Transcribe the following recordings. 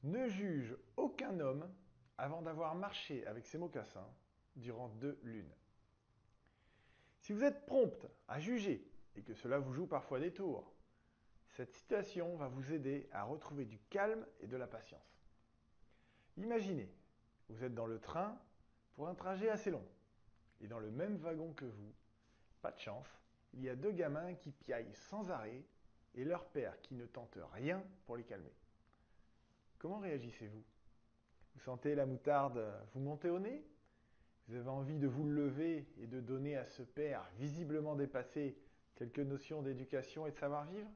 Ne juge aucun homme avant d'avoir marché avec ses mocassins durant 2 lunes. Si vous êtes prompte à juger et que cela vous joue parfois des tours, cette situation va vous aider à retrouver du calme et de la patience. Imaginez, vous êtes dans le train pour un trajet assez long et dans le même wagon que vous, pas de chance, il y a 2 gamins qui piaillent sans arrêt et leur père qui ne tente rien pour les calmer. Comment réagissez-vous? Vous sentez la moutarde vous monter au nez? Vous avez envie de vous lever et de donner à ce père visiblement dépassé quelques notions d'éducation et de savoir-vivre?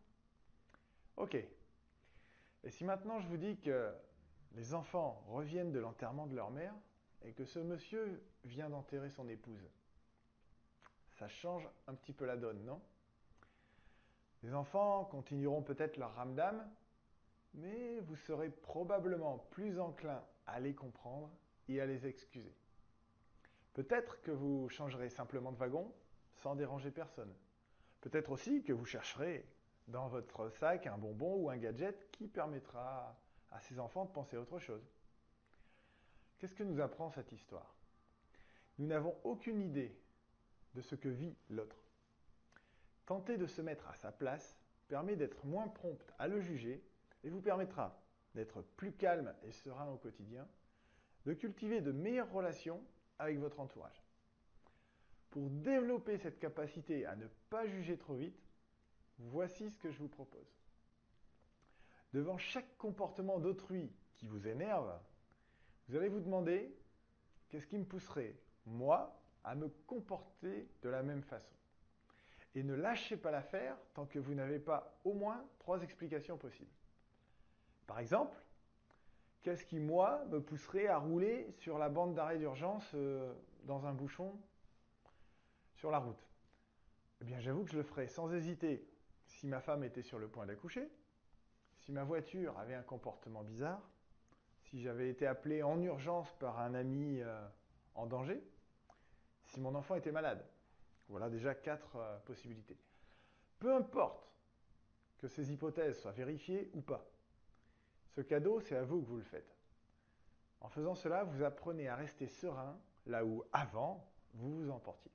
Ok. Et si maintenant je vous dis que les enfants reviennent de l'enterrement de leur mère et que ce monsieur vient d'enterrer son épouse, ça change un petit peu la donne, non? Les enfants continueront peut-être leur ramdam, mais vous serez probablement plus enclin à les comprendre et à les excuser. Peut-être que vous changerez simplement de wagon sans déranger personne. Peut-être aussi que vous chercherez dans votre sac un bonbon ou un gadget qui permettra à ces enfants de penser à autre chose. Qu'est-ce que nous apprend cette histoire? Nous n'avons aucune idée de ce que vit l'autre. Tenter de se mettre à sa place permet d'être moins prompt à le juger et vous permettra d'être plus calme et serein au quotidien, de cultiver de meilleures relations avec votre entourage. Pour développer cette capacité à ne pas juger trop vite, voici ce que je vous propose. Devant chaque comportement d'autrui qui vous énerve, vous allez vous demander qu'est-ce qui me pousserait, moi, à me comporter de la même façon. Et ne lâchez pas l'affaire tant que vous n'avez pas au moins 3 explications possibles. Par exemple, qu'est-ce qui, moi, me pousserait à rouler sur la bande d'arrêt d'urgence dans un bouchon sur la route? Eh bien, j'avoue que je le ferais sans hésiter si ma femme était sur le point d'accoucher, si ma voiture avait un comportement bizarre, si j'avais été appelé en urgence par un ami en danger, si mon enfant était malade. Voilà déjà 4 possibilités. Peu importe que ces hypothèses soient vérifiées ou pas, ce cadeau, c'est à vous que vous le faites. En faisant cela, vous apprenez à rester serein là où, avant, vous vous emportiez.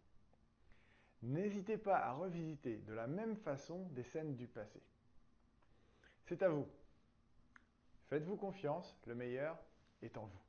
N'hésitez pas à revisiter de la même façon des scènes du passé. C'est à vous. Faites-vous confiance, le meilleur est en vous.